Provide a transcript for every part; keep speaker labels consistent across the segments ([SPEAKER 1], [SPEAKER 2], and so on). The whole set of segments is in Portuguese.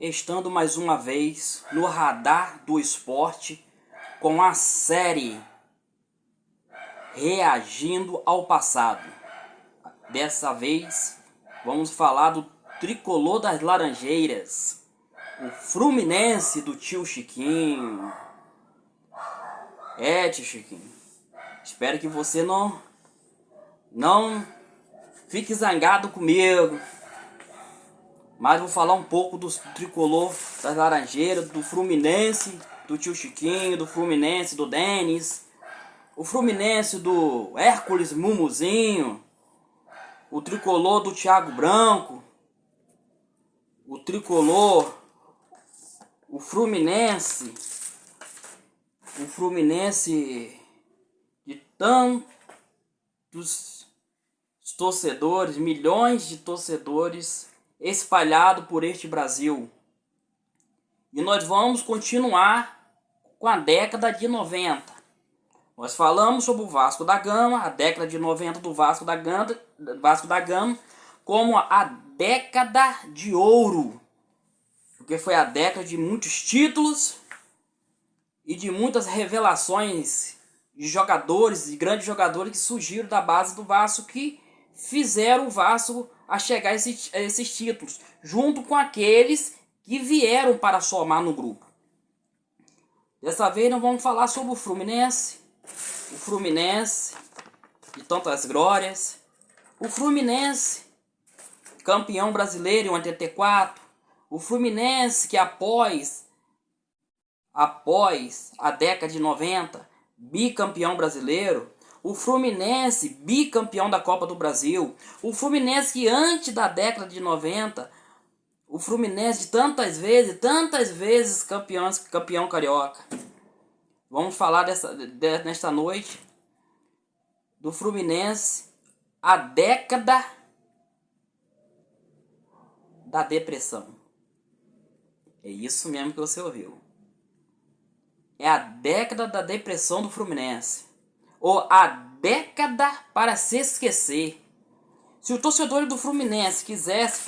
[SPEAKER 1] estando mais uma vez no radar do esporte com a série Reagindo ao Passado. Dessa vez vamos falar do tricolor das Laranjeiras, o Fluminense do tio Chiquinho. Tio Chiquinho, espero que você não fique zangado comigo, mas vou falar um pouco do tricolor das Laranjeiras, do Fluminense do tio Chiquinho, do Fluminense do Denis, o Fluminense do Hércules Mumuzinho, o tricolor do Thiago Branco, o tricolor, o Fluminense de tantos torcedores, milhões de torcedores espalhados por este Brasil. E nós vamos continuar com a década de 90. Nós falamos sobre o Vasco da Gama, a década de 90 do Vasco da Gama, como a década de ouro, porque foi a década de muitos títulos e de muitas revelações de jogadores, de grandes jogadores que surgiram da base do Vasco, que fizeram o Vasco a chegar a esses títulos, junto com aqueles que vieram para somar no grupo. Dessa vez nós vamos falar sobre o Fluminense de tantas glórias, o Fluminense campeão brasileiro em 84, o Fluminense que após a década de 90, bicampeão brasileiro, o Fluminense bicampeão da Copa do Brasil, o Fluminense que antes da década de 90, o Fluminense de tantas vezes campeão carioca. Vamos falar nesta noite do Fluminense, a década da depressão. É isso mesmo que você ouviu. É a década da depressão do Fluminense. Ou a década para se esquecer. Se o torcedor do Fluminense quisesse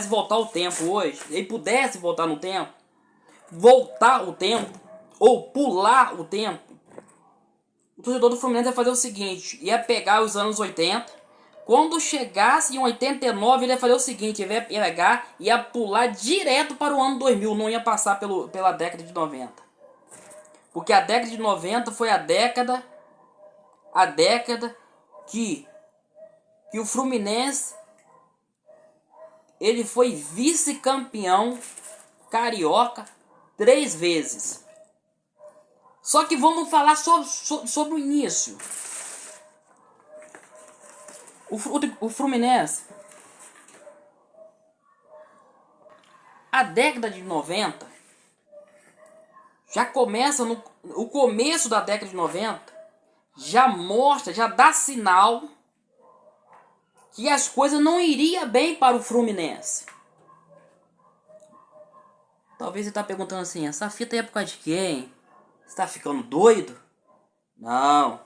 [SPEAKER 1] voltar o tempo hoje, ele pudesse voltar o tempo, ou pular o tempo, o torcedor do Fluminense ia fazer o seguinte: ia pegar os anos 80, quando chegasse em 89, ele ia fazer o seguinte: ele ia pegar e ia pular direto para o ano 2000, não ia passar pela década de 90. Porque a década de 90 foi a década que o Fluminense ele foi vice-campeão carioca 3 vezes. Só que vamos falar sobre o início. O Fluminense, a década de 90, já começa o começo da década de 90, já mostra, já dá sinal que as coisas não iriam bem para o Fluminense. Talvez você está perguntando assim: essa fita é por causa de quem? Você está ficando doido? Não.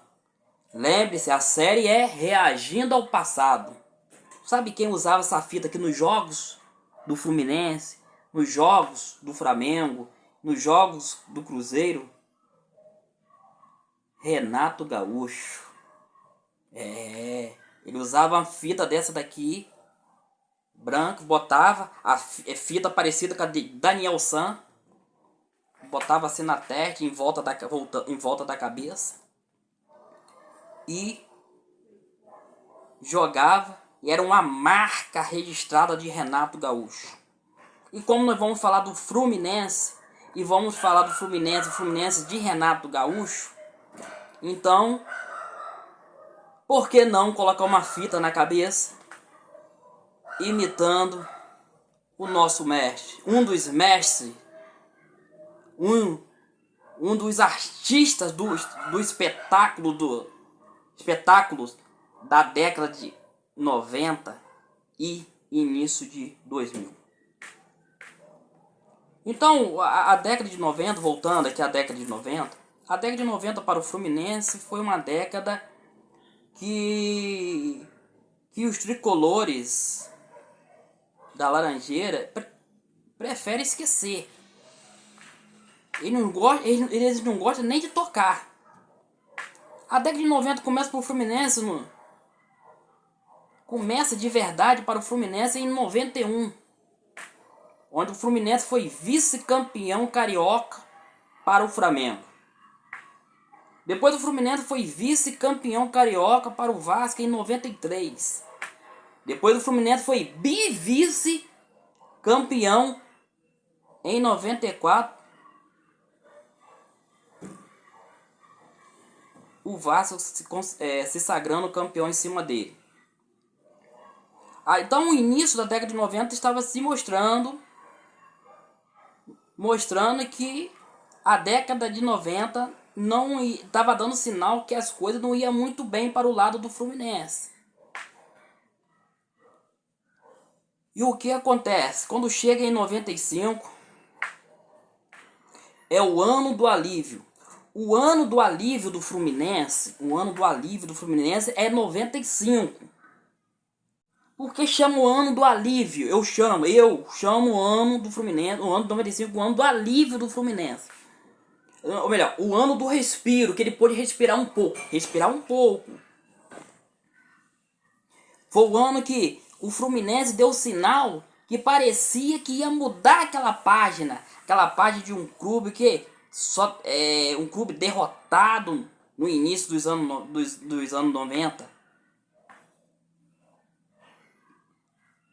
[SPEAKER 1] Lembre-se, a série é Reagindo ao Passado. Sabe quem usava essa fita aqui nos jogos do Fluminense, nos jogos do Flamengo, nos jogos do Cruzeiro? Renato Gaúcho. Ele usava uma fita dessa daqui, branca, botava a fita parecida com a de Daniel San, botava assim na testa, em volta da cabeça, e jogava, e era uma marca registrada de Renato Gaúcho. E como nós vamos falar do Fluminense, e vamos falar do Fluminense de Renato Gaúcho, então, por que não colocar uma fita na cabeça, imitando o nosso mestre, um dos mestres, um dos artistas do espetáculos da década de 90 e início de 2000. Então, a década de 90, voltando aqui à década de 90, a década de 90 para o Fluminense foi uma década que os tricolores da Laranjeira prefere esquecer. Eles não gostam nem de tocar. A década de 90 começa para o Fluminense, começa de verdade para o Fluminense em 91, onde o Fluminense foi vice-campeão carioca para o Flamengo. Depois o Fluminense foi vice-campeão carioca para o Vasco em 93. Depois o Fluminense foi vice-campeão em 94. O Vasco se sagrando campeão em cima dele. Então o início da década de 90 estava se mostrando que a década de 90 não estava dando sinal que as coisas não iam muito bem para o lado do Fluminense. E o que acontece? Quando chega em 95, é o ano do alívio. O ano do alívio do Fluminense é 95. Por que chamo o ano do alívio? Eu chamo o ano do Fluminense, o ano de 95, o ano do alívio do Fluminense. Ou melhor, o ano do respiro, que ele pôde respirar um pouco. Foi o ano que o Fluminense deu sinal que parecia que ia mudar aquela página de um clube que um clube derrotado no início dos anos 90.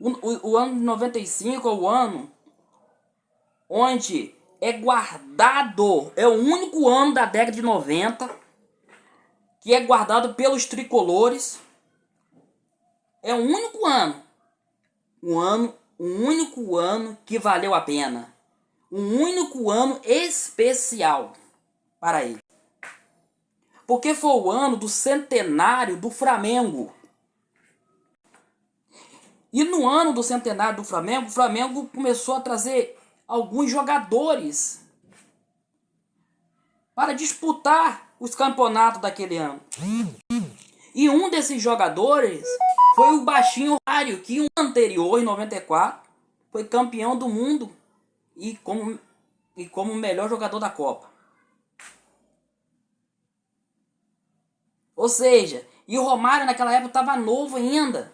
[SPEAKER 1] O ano de 95 é o ano onde é guardado, é o único ano da década de 90 que é guardado pelos tricolores. É o único ano, o único ano que valeu a pena. Um único ano especial para ele. Porque foi o ano do centenário do Flamengo. E no ano do centenário do Flamengo, o Flamengo começou a trazer alguns jogadores para disputar os campeonatos daquele ano. E um desses jogadores foi o Baixinho Romário, que um anterior, em 94, foi campeão do mundo e como o melhor jogador da Copa. Ou seja, e o Romário naquela época estava novo ainda.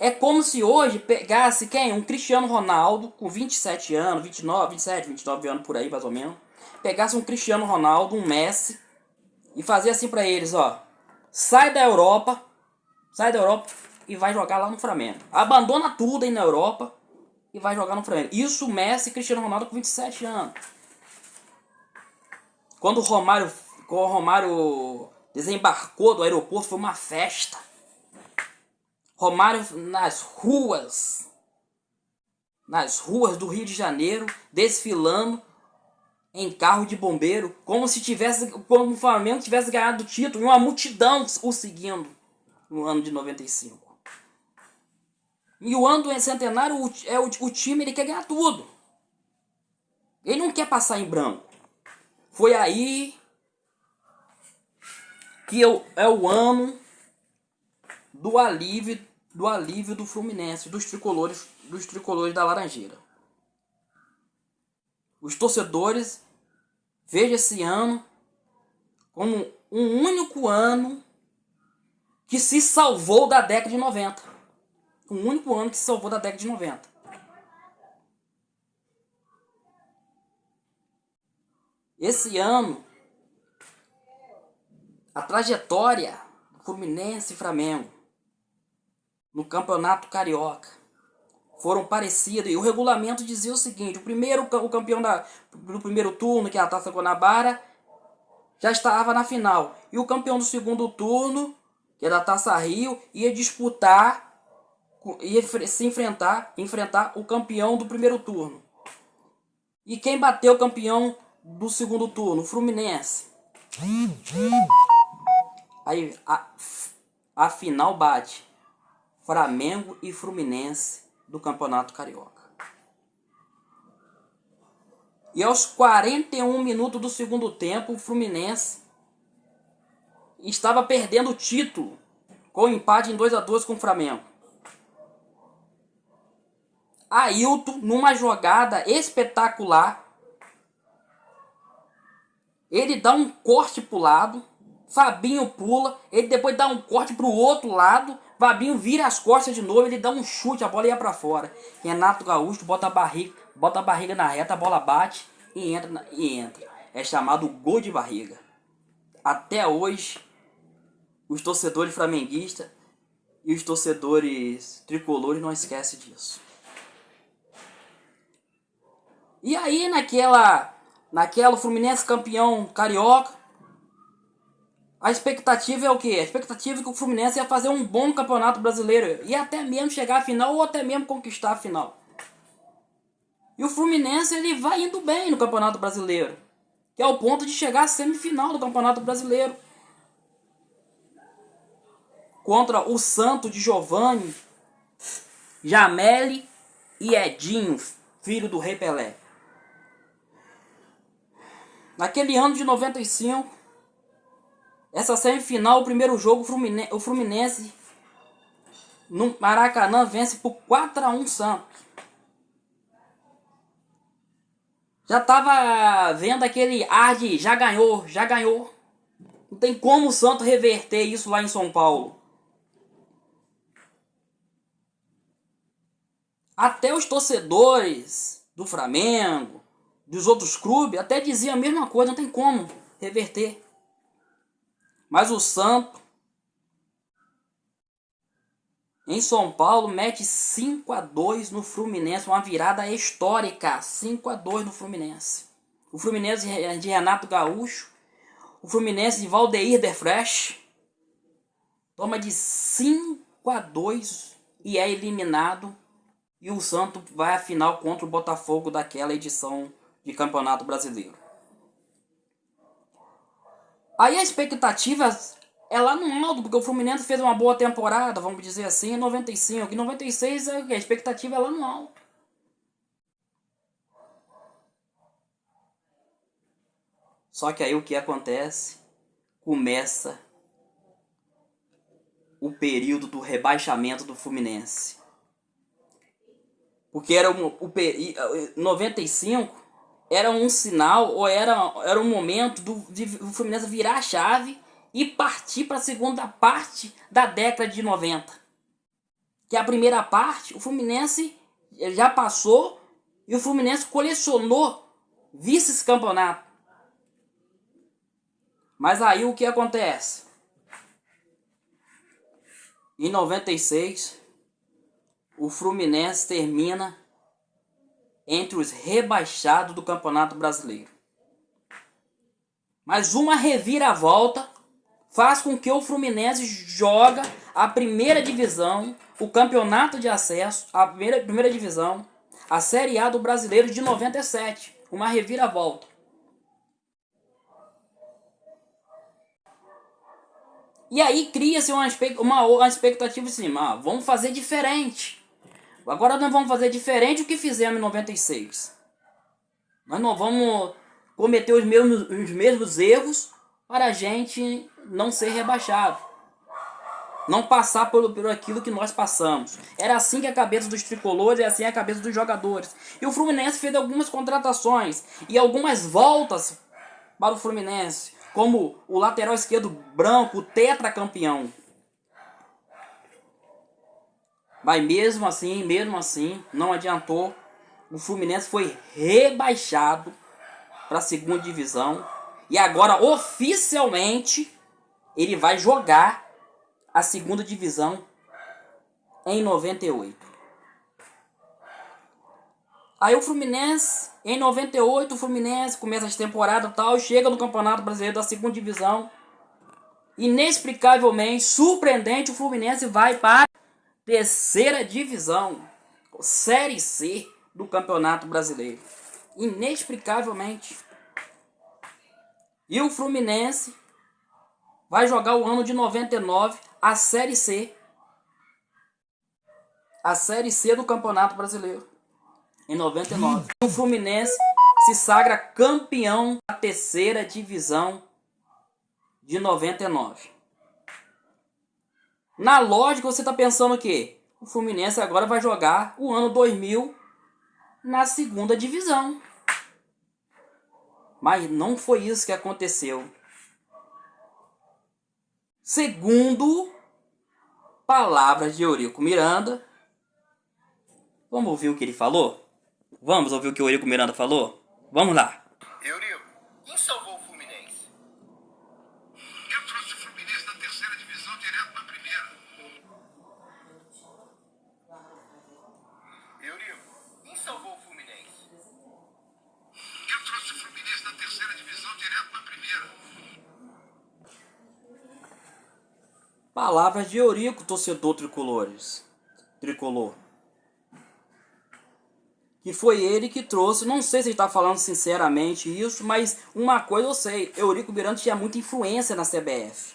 [SPEAKER 1] É como se hoje pegasse quem? Um Cristiano Ronaldo com 27 anos, 29 anos por aí mais ou menos. Pegasse um Cristiano Ronaldo, um Messi e fazia assim pra eles, ó. Sai da Europa e vai jogar lá no Flamengo. Abandona tudo aí na Europa e vai jogar no Flamengo. Isso Messi e Cristiano Ronaldo com 27 anos. Quando o Romário desembarcou do aeroporto, foi uma festa. Romário nas ruas do Rio de Janeiro, desfilando em carro de bombeiro, como o Flamengo tivesse ganhado o título, e uma multidão o seguindo no ano de 95. E o ano do centenário, o time ele quer ganhar tudo. Ele não quer passar em branco. Foi aí que é o ano do alívio do Fluminense, dos tricolores da Laranjeira. Os torcedores vejam esse ano como um único ano que se salvou da década de 90. Um único ano que se salvou da década de 90. Esse ano, a trajetória do Fluminense e Flamengo no Campeonato Carioca foram parecidas. E o regulamento dizia o seguinte: o campeão do primeiro turno, que é a Taça Guanabara, já estava na final. E o campeão do segundo turno, que é da Taça Rio, ia enfrentar o campeão do primeiro turno. E quem bateu o campeão do segundo turno? O Fluminense. Aí a final bate Flamengo e Fluminense do Campeonato Carioca. E aos 41 minutos do segundo tempo, o Fluminense estava perdendo o título com o empate em 2-2 com o Flamengo. Ailton, numa jogada espetacular, ele dá um corte pro lado, Fabinho pula, ele depois dá um corte pro outro lado, Fabinho vira as costas de novo, ele dá um chute, a bola ia pra fora. Renato Gaúcho bota a barriga na reta, a bola bate e entra. É chamado gol de barriga. Até hoje, os torcedores flamenguistas e os torcedores tricolores não esquecem disso. E aí naquela Fluminense campeão carioca, a expectativa é o quê? A expectativa é que o Fluminense ia fazer um bom campeonato brasileiro e até mesmo chegar à final ou até mesmo conquistar a final. E o Fluminense ele vai indo bem no campeonato brasileiro, que é o ponto de chegar à semifinal do campeonato brasileiro. Contra o Santos de Giovani, Jameli e Edinho, filho do Rei Pelé. Naquele ano de 95, essa semifinal, o primeiro jogo, o Fluminense no Maracanã vence por 4-1 Santos. Já tava vendo aquele ar de já ganhou. Não tem como o Santos reverter isso lá em São Paulo. Até os torcedores do Flamengo, dos outros clubes, até diziam a mesma coisa, não tem como reverter. Mas o Santos, em São Paulo, mete 5-2 no Fluminense, uma virada histórica, 5-2 no Fluminense. O Fluminense de Renato Gaúcho, o Fluminense de Valdeir de Fresh, toma de 5-2 e é eliminado. E o Santos vai à final contra o Botafogo daquela edição de Campeonato Brasileiro. Aí a expectativa é lá no alto, porque o Fluminense fez uma boa temporada, vamos dizer assim, em 95. Em 96 a expectativa é lá no alto. Só que aí o que acontece? Começa o período do rebaixamento do Fluminense. Porque era 95 era um sinal, ou era um momento de o Fluminense virar a chave e partir para a segunda parte da década de 90. Que a primeira parte, o Fluminense já passou e o Fluminense colecionou vice-campeonato. Mas aí o que acontece? Em 96, o Fluminense termina entre os rebaixados do Campeonato Brasileiro. Mas uma reviravolta faz com que o Fluminense joga a primeira divisão, o campeonato de acesso, a primeira divisão, a Série A do Brasileiro de 97. Uma reviravolta. E aí cria-se uma expectativa assim, vamos fazer diferente. Agora nós vamos fazer diferente do que fizemos em 96. Nós não vamos cometer os mesmos erros para a gente não ser rebaixado. Não passar por aquilo que nós passamos. Era assim que a cabeça dos tricolores, é assim a cabeça dos jogadores. E o Fluminense fez algumas contratações e algumas voltas para o Fluminense, como o lateral esquerdo branco, tetracampeão. Mas mesmo assim, não adiantou. O Fluminense foi rebaixado para a segunda divisão. E agora, oficialmente, ele vai jogar a segunda divisão em 98. Aí o Fluminense, em 98, o Fluminense começa a temporada e tal, chega no Campeonato Brasileiro da segunda divisão. Inexplicavelmente, surpreendente, o Fluminense vai para terceira divisão, Série C do Campeonato Brasileiro. Inexplicavelmente. E o Fluminense vai jogar o ano de 99, a Série C. A Série C do Campeonato Brasileiro. Em 99. O Fluminense se sagra campeão da terceira divisão de 99. Na lógica, você está pensando o quê? o Fluminense agora vai jogar o ano 2000 na segunda divisão. Mas não foi isso que aconteceu. Segundo palavras de Eurico Miranda, vamos ouvir o que ele falou? Vamos ouvir o que o Eurico Miranda falou? Vamos lá.
[SPEAKER 2] Eurico, quem salvou o Fluminense?
[SPEAKER 3] Eu trouxe o Fluminense da terceira divisão direto para a primeira.
[SPEAKER 2] Eurico, quem salvou o Fluminense?
[SPEAKER 3] Eu trouxe o Fluminense da terceira divisão direto para a primeira.
[SPEAKER 1] Palavras de Eurico, torcedor tricolor. Que foi ele que trouxe, não sei se ele está falando sinceramente isso, mas uma coisa eu sei, Eurico Miranda tinha muita influência na CBF.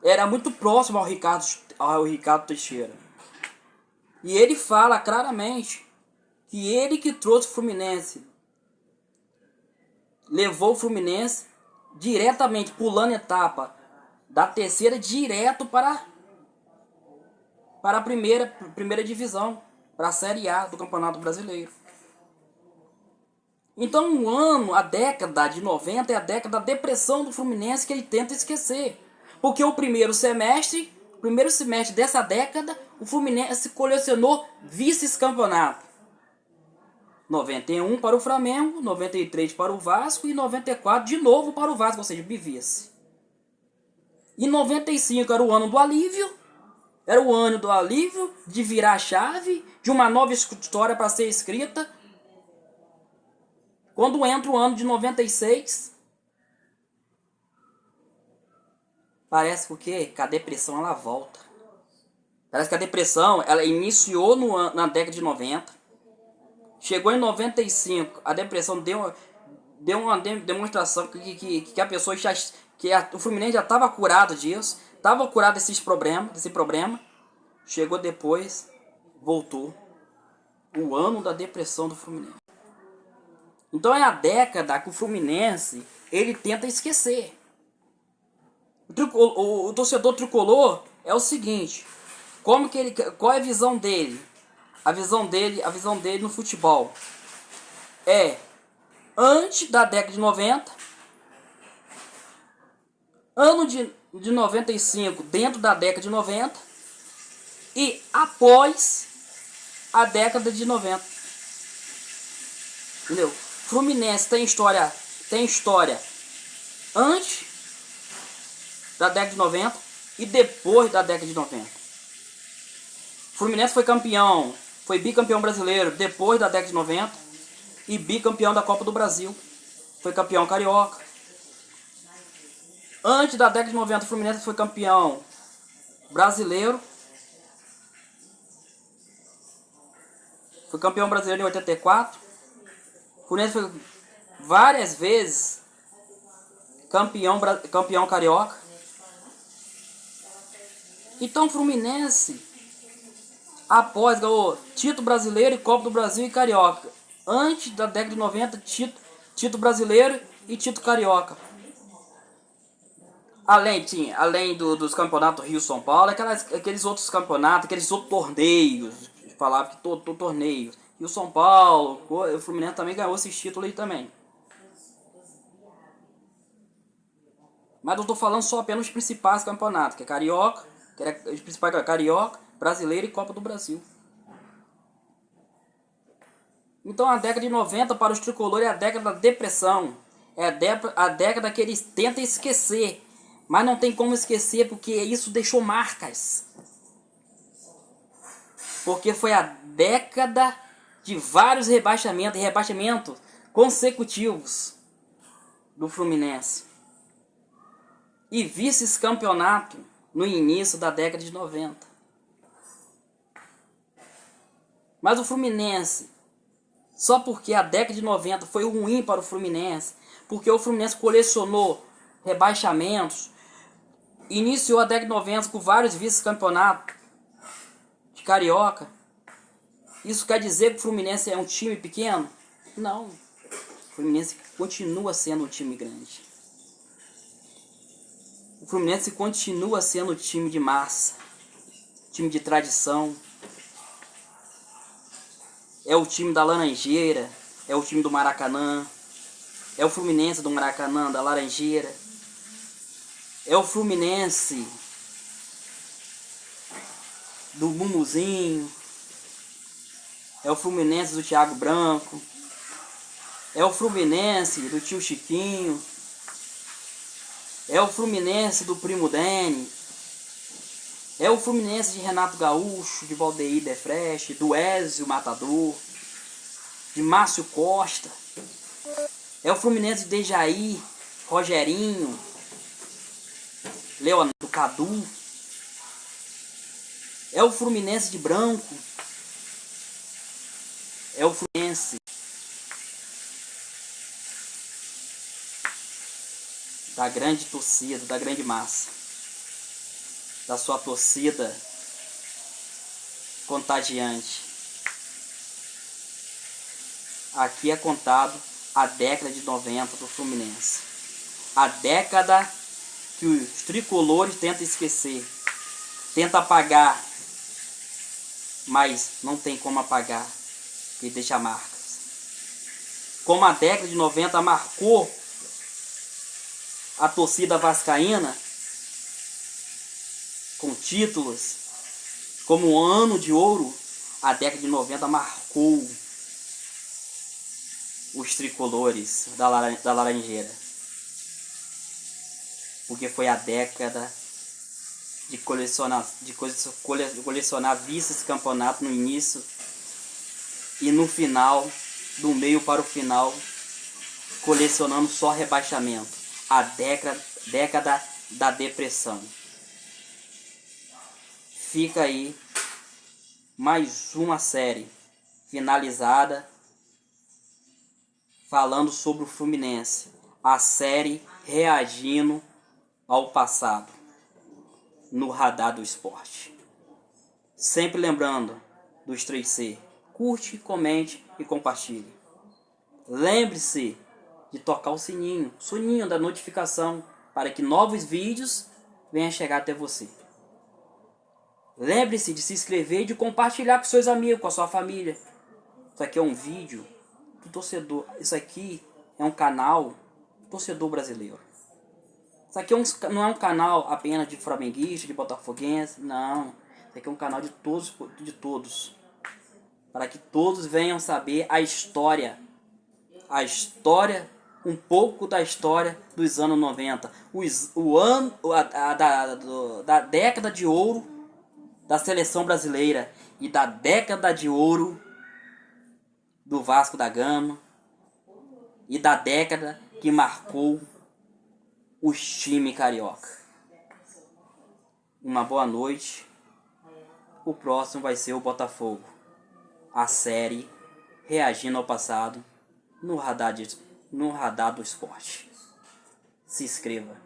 [SPEAKER 1] Era muito próximo ao Ricardo Teixeira. E ele fala claramente que ele que trouxe o Fluminense, levou o Fluminense diretamente, pulando etapa, da terceira direto para a primeira divisão, para a Série A do Campeonato Brasileiro. Então a década de 90 é a década da depressão do Fluminense que ele tenta esquecer. Porque o primeiro semestre dessa década, o Fluminense colecionou vice-campeonato. 91 para o Flamengo, 93 para o Vasco e 94 de novo para o Vasco, ou seja, bivice. E 95 era o ano do alívio. Era o ano do alívio, de virar a chave, de uma nova história para ser escrita. Quando entra o ano de 96, parece que o quê? Que a depressão ela volta. Parece que a depressão ela iniciou na década de 90. Chegou em 95, a depressão deu uma demonstração que a pessoa o Fluminense já estava curado disso, estava curado desse problema. Chegou depois, voltou. O ano da depressão do Fluminense. Então é a década que o Fluminense ele tenta esquecer. O torcedor tricolor é o seguinte: qual é a visão dele? A visão dele no futebol é antes da década de 90, ano de 95 dentro da década de 90 e após a década de 90. Entendeu? Fluminense tem história antes da década de 90 e depois da década de 90. Fluminense foi bicampeão brasileiro depois da década de 90 e bicampeão da Copa do Brasil. Foi campeão carioca. Antes da década de 90, o Fluminense foi campeão brasileiro. Foi campeão brasileiro em 84. O Fluminense foi várias vezes campeão carioca. Então o Fluminense, após ganhou título brasileiro e Copa do Brasil e carioca. Antes da década de 90, título brasileiro e título carioca. Além dos campeonatos Rio-São Paulo, aqueles outros campeonatos, aqueles outros torneios. Falava que todo torneio. E o São Paulo, o Fluminense também ganhou esses títulos aí também. Mas eu tô falando só apenas os principais campeonatos, que é Carioca, os principais Carioca, Brasileiro e Copa do Brasil. Então a década de 90 para os tricolores é a década da depressão. É a década que eles tentam esquecer. Mas não tem como esquecer porque isso deixou marcas. Porque foi a década de vários rebaixamentos consecutivos do Fluminense. E vice-campeonato no início da década de 90. Mas o Fluminense, só porque a década de 90 foi ruim para o Fluminense, porque o Fluminense colecionou rebaixamentos, iniciou a década de 90 com vários vice-campeonatos de carioca, isso quer dizer que o Fluminense é um time pequeno? Não. O Fluminense continua sendo um time grande. O Fluminense continua sendo um time de massa, time de tradição, É o time da Laranjeira, é o time do Maracanã, é o Fluminense do Maracanã, da Laranjeira, é o Fluminense do Mumuzinho, é o Fluminense do Thiago Branco, é o Fluminense do tio Chiquinho, é o Fluminense do primo Dene, é o Fluminense de Renato Gaúcho, de Valdeir Defreche, do Ézio Matador, de Márcio Costa. É o Fluminense de Dejaí, Rogerinho, Leonardo Cadu. É o Fluminense de Branco. É o Fluminense da grande torcida, da grande massa, da sua torcida contagiante. Aqui é contado a década de 90 do Fluminense. A década que os tricolores tentam esquecer, tentam apagar, mas não tem como apagar, porque deixa marcas. Como a década de 90 marcou a torcida vascaína com títulos, como o ano de ouro, a década de 90 marcou os tricolores da Laranjeira, porque foi a década de colecionar vice-campeonato no início e no final, do meio para o final, colecionando só rebaixamento. A década da depressão. Fica aí mais uma série finalizada falando sobre o Fluminense. A série reagindo ao passado no Radar do Esporte. Sempre lembrando dos 3C. Curte, comente e compartilhe. Lembre-se de tocar o sininho da notificação, para que novos vídeos venham chegar até você. Lembre-se de se inscrever e de compartilhar com seus amigos, com a sua família. Isso aqui é um vídeo do torcedor. Isso aqui é um canal do torcedor brasileiro. Isso aqui não é um canal apenas de flamenguista, de botafoguense. Não. Isso aqui é um canal de todos. Para que todos venham saber a história. Um pouco da história dos anos 90. Da década de ouro da seleção brasileira e da década de ouro do Vasco da Gama e da década que marcou os times carioca. Uma boa noite. O próximo vai ser o Botafogo. A série reagindo ao passado no radar do esporte. Se inscreva.